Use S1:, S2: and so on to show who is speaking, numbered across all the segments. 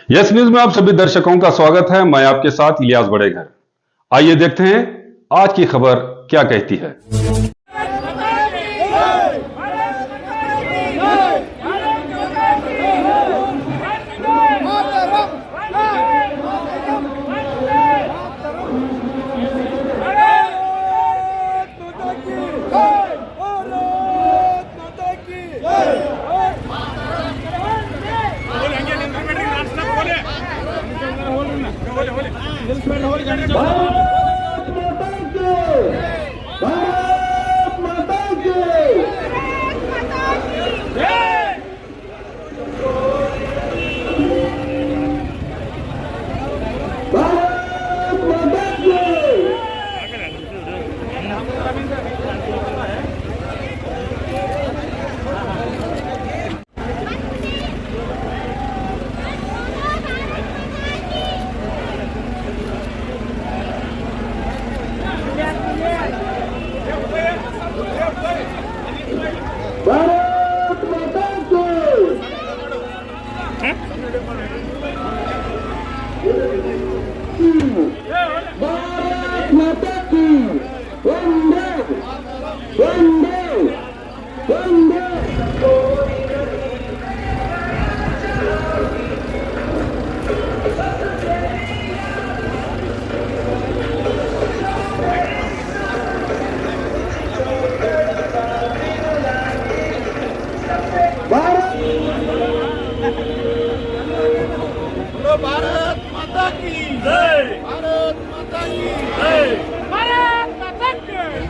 S1: Yes news में आप सभी दर्शकों का स्वागत है। मैं आपके साथ इलियास बड़ेघर। आइए देखते हैं आज की खबर क्या कहती है।
S2: भारत माता की जय। भारत माता की जय। भारत माता की जय।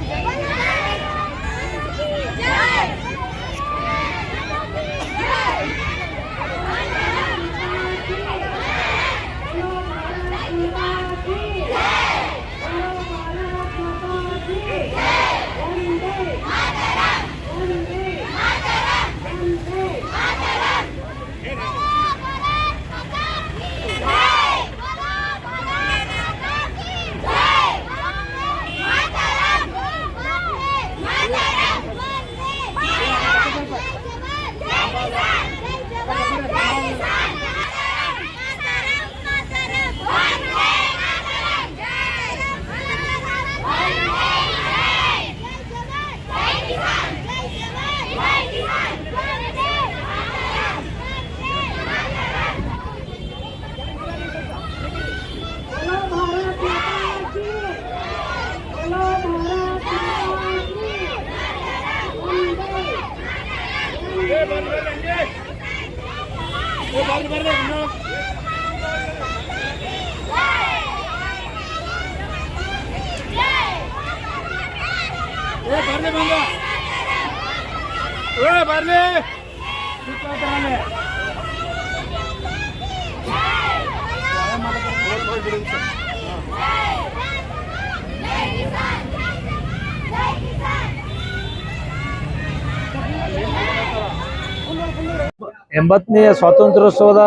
S3: ಎಂಬತ್ತನೆಯ ಸ್ವಾತಂತ್ರ್ಯೋತ್ಸವದ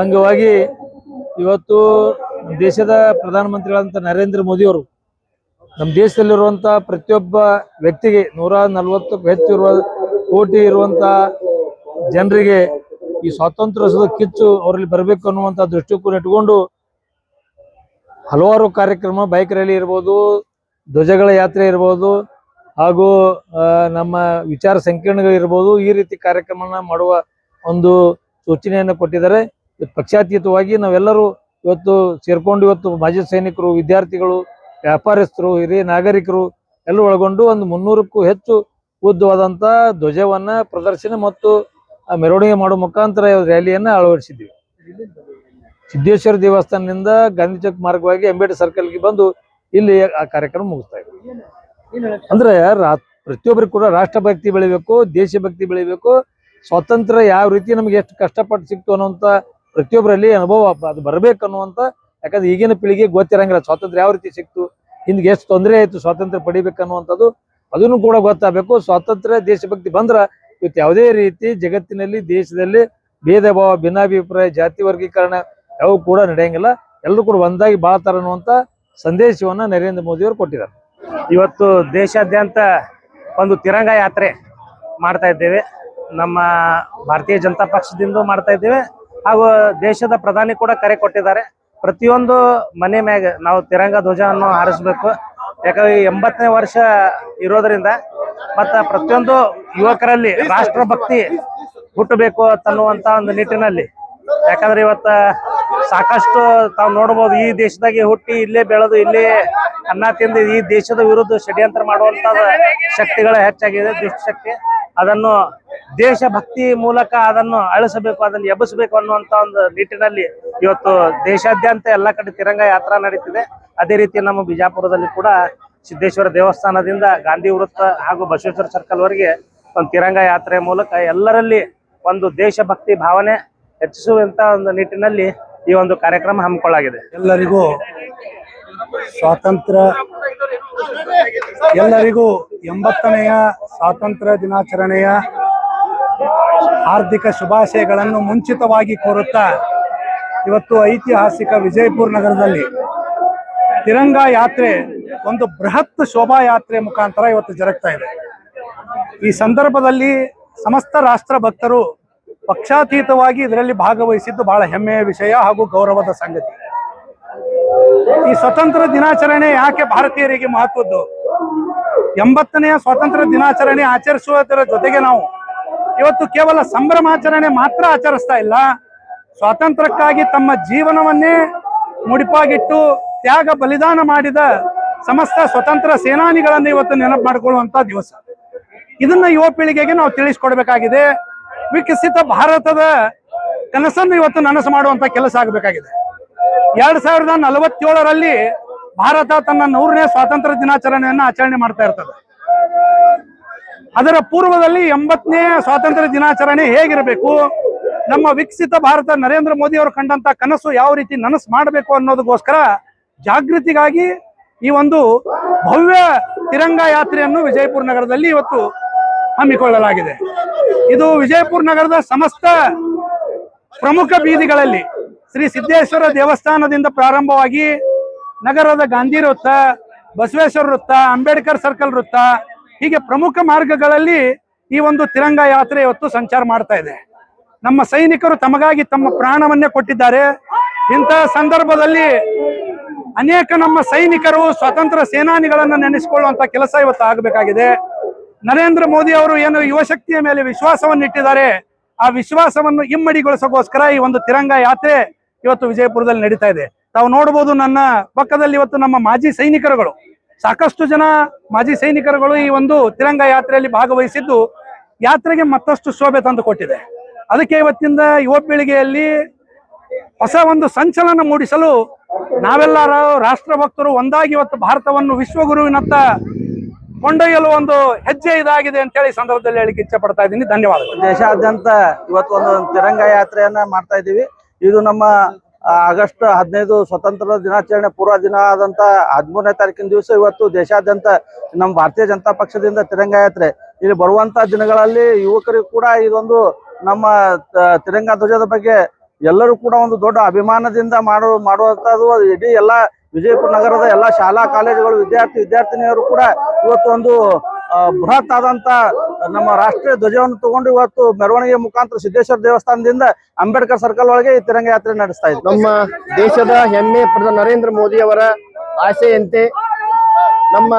S3: ಅಂಗವಾಗಿ ಇವತ್ತು ದೇಶದ ಪ್ರಧಾನಮಂತ್ರಿಗಳಂತ ನರೇಂದ್ರ ಮೋದಿ ಅವರು ನಮ್ಮ ದೇಶದಲ್ಲಿರುವಂಥ ಪ್ರತಿಯೊಬ್ಬ ವ್ಯಕ್ತಿಗೆ 140ಕ್ಕೂ ಹೆಚ್ಚು ಕೋಟಿ ಇರುವಂಥ ಜನರಿಗೆ ಈ ಸ್ವಾತಂತ್ರ್ಯೋತ್ಸವದ ಕಿಚ್ಚು ಅವರಲ್ಲಿ ಬರಬೇಕು ಅನ್ನುವಂಥ ದೃಷ್ಟಿಕೋನ ಇಟ್ಟುಕೊಂಡು ಹಲವಾರು ಕಾರ್ಯಕ್ರಮ, ಬೈಕ್ ರ್ಯಾಲಿ ಇರ್ಬೋದು, ಧ್ವಜಗಳ ಯಾತ್ರೆ ಇರ್ಬೋದು, ಹಾಗೂ ನಮ್ಮ ವಿಚಾರ ಸಂಕಿರಣಗಳಿರ್ಬೋದು, ಈ ರೀತಿ ಕಾರ್ಯಕ್ರಮನ ಮಾಡುವ ಒಂದು ಸೂಚನೆಯನ್ನು ಕೊಟ್ಟಿದ್ದಾರೆ. ಪಕ್ಷಾತೀತವಾಗಿ ನಾವೆಲ್ಲರೂ ಇವತ್ತು ಸೇರ್ಕೊಂಡು ಇವತ್ತು ಮಾಜಿ ಸೈನಿಕರು, ವಿದ್ಯಾರ್ಥಿಗಳು, ವ್ಯಾಪಾರಸ್ಥರು, ಹಿರಿಯ ನಾಗರಿಕರು ಎಲ್ಲ ಒಳಗೊಂಡು ಒಂದು 300ಕ್ಕೂ ಹೆಚ್ಚು ಉದ್ದವಾದಂಥ ಧ್ವಜವನ್ನ ಪ್ರದರ್ಶನ ಮತ್ತು ಮೆರವಣಿಗೆ ಮಾಡುವ ಮುಖಾಂತರ ರ್ಯಾಲಿಯನ್ನು ಅಳವಡಿಸಿದ್ವಿ. ಸಿದ್ದೇಶ್ವರ ದೇವಸ್ಥಾನದಿಂದ ಗಾಂಧಿ ಚೌಕ್ ಮಾರ್ಗವಾಗಿ ಅಂಬೇಡ್ಕರ್ ಸರ್ಕಲ್ಗೆ ಬಂದು ಇಲ್ಲಿ ಆ ಕಾರ್ಯಕ್ರಮ ಮುಗಿಸ್ತಾ ಇದ್ವಿ. ಅಂದ್ರೆ ಪ್ರತಿಯೊಬ್ಬರಿಗೂ ಕೂಡ ರಾಷ್ಟ್ರಭಕ್ತಿ ಬೆಳಿಬೇಕು, ದೇಶಭಕ್ತಿ ಬೆಳಿಬೇಕು. ಸ್ವಾತಂತ್ರ್ಯ ಯಾವ ರೀತಿ ನಮ್ಗೆ ಎಷ್ಟು ಕಷ್ಟಪಟ್ಟು ಸಿಕ್ತು ಅನ್ನುವಂಥ ಪ್ರತಿಯೊಬ್ಬರಲ್ಲಿ ಅನುಭವ ಅದು ಬರಬೇಕು ಅನ್ನುವಂಥ. ಯಾಕಂದ್ರೆ ಈಗಿನ ಪೀಳಿಗೆ ಗೊತ್ತಿರಂಗಿಲ್ಲ ಸ್ವಾತಂತ್ರ್ಯ ಯಾವ ರೀತಿ ಸಿಕ್ತು, ಹಿಂದಿಗೆ ಎಷ್ಟು ತೊಂದರೆ ಆಯ್ತು ಸ್ವಾತಂತ್ರ್ಯ ಪಡಿಬೇಕನ್ನುವಂಥದ್ದು, ಅದನ್ನು ಕೂಡ ಗೊತ್ತಾಗಬೇಕು. ಸ್ವಾತಂತ್ರ್ಯ ದೇಶಭಕ್ತಿ ಬಂದ್ರ ಇವತ್ತು ಯಾವುದೇ ರೀತಿ ಜಗತ್ತಿನಲ್ಲಿ ದೇಶದಲ್ಲಿ ಭೇದ ಭಾವ, ಭಿನ್ನಾಭಿಪ್ರಾಯ, ಜಾತಿ ವರ್ಗೀಕರಣ ಯಾವ ಕೂಡ ನಡೆಯಂಗಿಲ್ಲ. ಎಲ್ಲರೂ ಕೂಡ ಒಂದಾಗಿ ಬಾಳ್ತಾರ ಅನ್ನುವಂಥ ಸಂದೇಶವನ್ನ ನರೇಂದ್ರ ಮೋದಿ ಅವರು ಕೊಟ್ಟಿದ್ದಾರೆ.
S4: ಇವತ್ತು ದೇಶಾದ್ಯಂತ ಒಂದು ತಿರಂಗ ಯಾತ್ರೆ ಮಾಡ್ತಾ ಇದ್ದೇವೆ. ನಮ್ಮ ಭಾರತೀಯ ಜನತಾ ಪಕ್ಷದಿಂದ ಮಾಡ್ತಾ ಇದ್ದೀವಿ ಹಾಗೂ ದೇಶದ ಪ್ರಧಾನಿ ಕೂಡ ಕರೆ ಕೊಟ್ಟಿದ್ದಾರೆ. ಪ್ರತಿಯೊಂದು ಮನೆ ಮ್ಯಾಗ ನಾವು ತಿರಂಗ ಧ್ವಜವನ್ನು ಹಾರಿಸಬೇಕು. ಯಾಕಂದ್ರೆ 80ನೇ ವರ್ಷ ಇರೋದ್ರಿಂದ ಮತ್ತು ಪ್ರತಿಯೊಂದು ಯುವಕರಲ್ಲಿ ರಾಷ್ಟ್ರಭಕ್ತಿ ಹುಟ್ಟಬೇಕು ಅನ್ನುವಂಥ ಒಂದು ನಿಟ್ಟಿನಲ್ಲಿ, ಯಾಕಂದ್ರೆ ಇವತ್ತು ಸಾಕಷ್ಟು ತಾವು ನೋಡ್ಬೋದು, ಈ ದೇಶದಾಗೆ ಹುಟ್ಟಿ ಇಲ್ಲೇ ಬೆಳೆದು ಇಲ್ಲೇ ಅನ್ನ ತಿಂದು ಈ ದೇಶದ ವಿರುದ್ಧ ಷಡ್ಯಂತ್ರ ಮಾಡುವಂತ ಶಕ್ತಿಗಳು ಹೆಚ್ಚಾಗಿದೆ, ದುಷ್ಟಶಕ್ತಿ. ಅದನ್ನು ದೇಶಭಕ್ತಿ ಮೂಲಕ ಅದನ್ನು ಅಳಿಸಬೇಕು, ಅದನ್ನು ಎಬ್ಬಿಸಬೇಕು ಅನ್ನುವಂತ ಒಂದು ನಿಟ್ಟಿನಲ್ಲಿ ಇವತ್ತು ದೇಶಾದ್ಯಂತ ಎಲ್ಲ ಕಡೆ ತಿರಂಗ ಯಾತ್ರಾ ನಡೀತಿದೆ. ಅದೇ ರೀತಿ ನಮ್ಮ ಬಿಜಾಪುರದಲ್ಲಿ ಕೂಡ ಸಿದ್ದೇಶ್ವರ ದೇವಸ್ಥಾನದಿಂದ ಗಾಂಧಿ ವೃತ್ತ ಹಾಗೂ ಬಸವೇಶ್ವರ ಸರ್ಕಲ್ ವರೆಗೆ ಒಂದು ತಿರಂಗ ಯಾತ್ರೆ ಮೂಲಕ ಎಲ್ಲರಲ್ಲಿ ಒಂದು ದೇಶಭಕ್ತಿ ಭಾವನೆ ಹೆಚ್ಚಿಸುವಂತ ಒಂದು ನಿಟ್ಟಿನಲ್ಲಿ ಈ ಒಂದು ಕಾರ್ಯಕ್ರಮ ಹಮ್ಮಿಕೊಳ್ಳಲಾಗಿದೆ.
S5: ಎಲ್ಲರಿಗೂ ಎಲ್ಲರಿಗೂ 80ನೆಯ ಸ್ವಾತಂತ್ರ್ಯ ದಿನಾಚರಣೆಯ ಹಾರ್ದಿಕ ಶುಭಾಶಯಗಳನ್ನು ಮುಂಚಿತವಾಗಿ ಕೋರುತ್ತಾ, ಇವತ್ತು ಐತಿಹಾಸಿಕ ವಿಜಯಪುರ ನಗರದಲ್ಲಿ ತಿರಂಗ ಯಾತ್ರೆ ಒಂದು ಬೃಹತ್ ಶೋಭಾಯಾತ್ರೆ ಮುಖಾಂತರ ಇವತ್ತು ಜರುಗ್ತಾ ಇದೆ. ಈ ಸಂದರ್ಭದಲ್ಲಿ ಸಮಸ್ತ ರಾಷ್ಟ್ರ ಭಕ್ತರು ಪಕ್ಷಾತೀತವಾಗಿ ಇದರಲ್ಲಿ ಭಾಗವಹಿಸಿದ್ದು ಬಹಳ ಹೆಮ್ಮೆಯ ವಿಷಯ ಹಾಗೂ ಗೌರವದ ಸಂಗತಿ. ಈ ಸ್ವತಂತ್ರ ದಿನಾಚರಣೆ ಯಾಕೆ ಭಾರತೀಯರಿಗೆ ಮಹತ್ವದ್ದು? 80ನೆಯ ಸ್ವಾತಂತ್ರ್ಯ ದಿನಾಚರಣೆ ಆಚರಿಸುವುದರ ಜೊತೆಗೆ ನಾವು ಇವತ್ತು ಕೇವಲ ಸಂಭ್ರಮಾಚರಣೆ ಮಾತ್ರ ಆಚರಿಸ್ತಾ ಇಲ್ಲ, ಸ್ವಾತಂತ್ರ್ಯಕ್ಕಾಗಿ ತಮ್ಮ ಜೀವನವನ್ನೇ ಮುಡಿಪಾಗಿಟ್ಟು ತ್ಯಾಗ ಬಲಿದಾನ ಮಾಡಿದ ಸಮಸ್ತ ಸ್ವತಂತ್ರ ಸೇನಾನಿಗಳನ್ನು ಇವತ್ತು ನೆನಪು ಮಾಡಿಕೊಳ್ಳುವಂತ ದಿವಸ. ಇದನ್ನ ಯುವ ಪೀಳಿಗೆಗೆ ನಾವು ತಿಳಿಸ್ಕೊಡ್ಬೇಕಾಗಿದೆ. ವಿಕಸಿತ ಭಾರತದ ಕನಸನ್ನು ಇವತ್ತು ನನಸು ಮಾಡುವಂತ ಕೆಲಸ ಆಗಬೇಕಾಗಿದೆ. 2047ರಲ್ಲಿ ಭಾರತ ತನ್ನ 100ನೇ ಸ್ವಾತಂತ್ರ್ಯ ದಿನಾಚರಣೆಯನ್ನು ಆಚರಣೆ ಮಾಡ್ತಾ ಇರ್ತದೆ. ಅದರ ಪೂರ್ವದಲ್ಲಿ 80ನೇ ಸ್ವಾತಂತ್ರ್ಯ ದಿನಾಚರಣೆ ಹೇಗಿರಬೇಕು, ನಮ್ಮ ವಿಕಸಿತ ಭಾರತ ನರೇಂದ್ರ ಮೋದಿ ಅವರು ಕಂಡಂತ ಕನಸು ಯಾವ ರೀತಿ ನನಸು ಮಾಡಬೇಕು ಅನ್ನೋದಕ್ಕೋಸ್ಕರ ಜಾಗೃತಿಗಾಗಿ ಈ ಒಂದು ಭವ್ಯ ತಿರಂಗ ಯಾತ್ರೆಯನ್ನು ವಿಜಯಪುರ ನಗರದಲ್ಲಿ ಇವತ್ತು ಹಮ್ಮಿಕೊಳ್ಳಲಾಗಿದೆ. ಇದು ವಿಜಯಪುರ ನಗರದ ಸಮಸ್ತ ಪ್ರಮುಖ ಬೀದಿಗಳಲ್ಲಿ ಶ್ರೀ ಸಿದ್ದೇಶ್ವರ ದೇವಸ್ಥಾನದಿಂದ ಪ್ರಾರಂಭವಾಗಿ ನಗರದ ಗಾಂಧಿ ವೃತ್ತ, ಬಸವೇಶ್ವರ ವೃತ್ತ, ಅಂಬೇಡ್ಕರ್ ಸರ್ಕಲ್ ವೃತ್ತ, ಹೀಗೆ ಪ್ರಮುಖ ಮಾರ್ಗಗಳಲ್ಲಿ ಈ ಒಂದು ತಿರಂಗ ಯಾತ್ರೆ ಇವತ್ತು ಸಂಚಾರ ಮಾಡ್ತಾ ಇದೆ. ನಮ್ಮ ಸೈನಿಕರು ತಮಗಾಗಿ ತಮ್ಮ ಪ್ರಾಣವನ್ನೇ ಕೊಟ್ಟಿದ್ದಾರೆ. ಇಂತಹ ಸಂದರ್ಭದಲ್ಲಿ ಅನೇಕ ನಮ್ಮ ಸೈನಿಕರು ಸ್ವತಂತ್ರ ಸೇನಾನಿಗಳನ್ನು ನೆನೆಸಿಕೊಳ್ಳುವಂತ ಕೆಲಸ ಇವತ್ತು ಆಗಬೇಕಾಗಿದೆ. ನರೇಂದ್ರ ಮೋದಿ ಅವರು ಏನು ಯುವಶಕ್ತಿಯ ಮೇಲೆ ವಿಶ್ವಾಸವನ್ನು ಇಟ್ಟಿದ್ದಾರೆ, ಆ ವಿಶ್ವಾಸವನ್ನು ಇಮ್ಮಡಿಗೊಳಿಸೋಗೋಸ್ಕರ ಈ ಒಂದು ತಿರಂಗ ಯಾತ್ರೆ ಇವತ್ತು ವಿಜಯಪುರದಲ್ಲಿ ನಡೀತಾ ಇದೆ. ತಾವು ನೋಡಬಹುದು, ನನ್ನ ಪಕ್ಕದಲ್ಲಿ ಇವತ್ತು ನಮ್ಮ ಮಾಜಿ ಸೈನಿಕರುಗಳು, ಸಾಕಷ್ಟು ಜನ ಮಾಜಿ ಸೈನಿಕರುಗಳು ಈ ಒಂದು ತಿರಂಗ ಯಾತ್ರೆಯಲ್ಲಿ ಭಾಗವಹಿಸಿದ್ದು ಯಾತ್ರೆಗೆ ಮತ್ತಷ್ಟು ಶೋಭೆ ತಂದು ಕೊಟ್ಟಿದೆ. ಅದಕ್ಕೆ ಇವತ್ತಿಂದ ಯುವ ಪೀಳಿಗೆಯಲ್ಲಿ ಹೊಸ ಒಂದು ಸಂಚಲನ ಮೂಡಿಸಲು ನಾವೆಲ್ಲರೂ ರಾಷ್ಟ್ರಭಕ್ತರು ಒಂದಾಗಿ ಇವತ್ತು ಭಾರತವನ್ನು ವಿಶ್ವಗುರುವಿನತ್ತ ಕೊಂಡೊಯ್ಯಲು ಒಂದು ಹೆಜ್ಜೆ ಇದಾಗಿದೆ ಅಂತ ಹೇಳಿ ಸಂದರ್ಭದಲ್ಲಿ ಹೇಳಿಕ್ಕೆ ಇಚ್ಛೆ ಪಡ್ತಾ ಇದ್ದೀನಿ. ಧನ್ಯವಾದಗಳು.
S4: ದೇಶಾದ್ಯಂತ ಇವತ್ತು ಒಂದು ತಿರಂಗ ಯಾತ್ರೆಯನ್ನ ಮಾಡ್ತಾ ಇದ್ದೀವಿ. ಇದು ನಮ್ಮ ಆಗಸ್ಟ್ 15 ಸ್ವತಂತ್ರ ದಿನಾಚರಣೆ ಪೂರ್ವ ದಿನ ಆದಂತ 13ನೇ ತಾರೀಕಿನ ದಿವಸ ಇವತ್ತು ದೇಶಾದ್ಯಂತ ನಮ್ಮ ಭಾರತೀಯ ಜನತಾ ಪಕ್ಷದಿಂದ ತಿರಂಗ ಯಾತ್ರೆ. ಇಲ್ಲಿ ಬರುವಂತ ದಿನಗಳಲ್ಲಿ ಯುವಕರಿಗೂ ಕೂಡ ಇದೊಂದು ನಮ್ಮ ತಿರಂಗ ಧ್ವಜದ ಬಗ್ಗೆ ಎಲ್ಲರೂ ಕೂಡ ಒಂದು ದೊಡ್ಡ ಅಭಿಮಾನದಿಂದ ಮಾಡುವಂತದ್ದು. ಇಡೀ ಎಲ್ಲ ವಿಜಯಪುರ ನಗರದ ಎಲ್ಲ ಶಾಲಾ ಕಾಲೇಜುಗಳು ವಿದ್ಯಾರ್ಥಿನಿಯರು ಕೂಡ ಇವತ್ತು ಒಂದು ಬೃಹತ್ ಆದಂತ ನಮ್ಮ ರಾಷ್ಟ್ರೀಯ ಧ್ವಜವನ್ನು ತಗೊಂಡು ಇವತ್ತು ಮೆರವಣಿಗೆ ಮುಖಾಂತರ ಸಿದ್ದೇಶ್ವರ ದೇವಸ್ಥಾನದಿಂದ ಅಂಬೇಡ್ಕರ್ ಸರ್ಕಲ್ ಒಳಗೆ ಈ ತಿರಂಗ ಯಾತ್ರೆ ನಡೆಸ್ತಾ ಇದ್ವಿ.
S6: ನಮ್ಮ ದೇಶದ ಹೆಮ್ಮೆ ಪಡೆದ ನರೇಂದ್ರ ಮೋದಿ ಅವರ ಆಸೆಯಂತೆ ನಮ್ಮ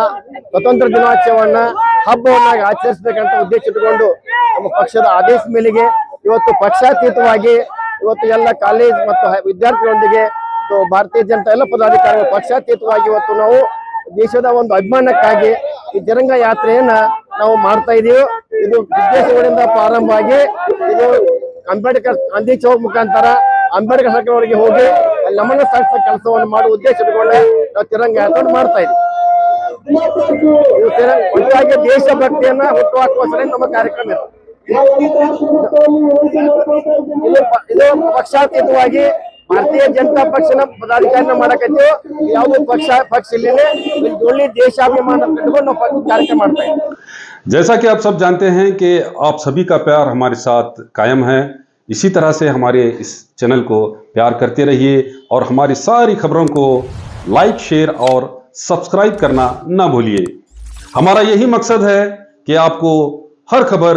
S6: ಸ್ವತಂತ್ರ ದಿನಾಚರಣೆಯನ್ನ ಹಬ್ಬವನ್ನಾಗಿ ಆಚರಿಸಬೇಕಂತ ಉದ್ದೇಶ ಇಟ್ಟುಕೊಂಡು ನಮ್ಮ ಪಕ್ಷದ ಆದೇಶ ಮೇಲೆಗೆ ಇವತ್ತು ಪಕ್ಷಾತೀತವಾಗಿ ಇವತ್ತು ಎಲ್ಲ ಕಾಲೇಜ್ ಮತ್ತು ವಿದ್ಯಾರ್ಥಿಗಳೊಂದಿಗೆ ಭಾರತೀಯ ಜನತಾ ಎಲ್ಲ ಪದಾಧಿಕಾರಿಗಳು ಪಕ್ಷಾತೀತವಾಗಿ ಇವತ್ತು ನಾವು ದೇಶದ ಒಂದು ಅಭಿಮಾನಕ್ಕಾಗಿ ಈ ತಿರಂಗ ಯಾತ್ರೆಯನ್ನ ನಾವು ಮಾಡ್ತಾ ಇದೀವಿ. ಇದು ಸಿದ್ದೇಶ್ವರದಿಂದ ಪ್ರಾರಂಭವಾಗಿ ಇದು ಅಂಬೇಡ್ಕರ್ ಗಾಂಧಿ ಚೌಕ್ ಮುಖಾಂತರ ಅಂಬೇಡ್ಕರ್ ಸರ್ಕಲ್ ವರೆಗೆ ಹೋಗಿ ನಮನ ಸಾಗಿಸುವ ಕೆಲಸವನ್ನು ಮಾಡುವ ಉದ್ದೇಶ ಇಟ್ಟುಕೊಂಡು ನಾವು ತಿರಂಗ ಯಾತ್ರೆ ಮಾಡ್ತಾ ಇದೀವಿ. ಇದು ಒಟ್ಟಾಗಿ ದೇಶಭಕ್ತಿಯನ್ನ ಹುಟ್ಟುಹಾಕುವ ಸಲುವಾಗಿ ನಮ್ಮ ಕಾರ್ಯಕ್ರಮ ಇದೆ. ಇದು ಪಕ್ಷಾತೀತವಾಗಿ ಭಾರತೀಯ ಜನತಾ ಪಕ್ಷನ ಪದಾಧಿಕಾರಿನ ಮಾಡಕತ್ತೀವಿ. ಯಾವುದೋ ಪಕ್ಷ ಇಲ್ಲೇ ಒಳ್ಳೆ ದೇಶಾಭಿमान ಕಟ್ಟಿಕೊಂಡು ನಾವು ಕಾರ್ಯಕ್ರಮ ಮಾಡ್ತಾ ಇದ್ದೀವಿ.
S1: जैसा कि आप सब जानते हैं कि आप सभी का प्यार हमारे साथ कायम है, इसी तरह से हमारे इस चैनल को प्यार करते रहिए और हमारी सारी खबरों को लाइक, शेयर और सब्सक्राइब करना ना भूलिए। हमारा यही मकसद है कि आपको हर खबर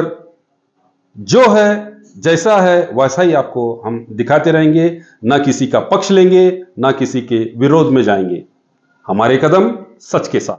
S1: जो है जैसा है वैसा ही आपको हम दिखाते रहेंगे, ना किसी का पक्ष लेंगे, ना किसी के विरोध में जाएंगे। हमारे कदम सच के साथ।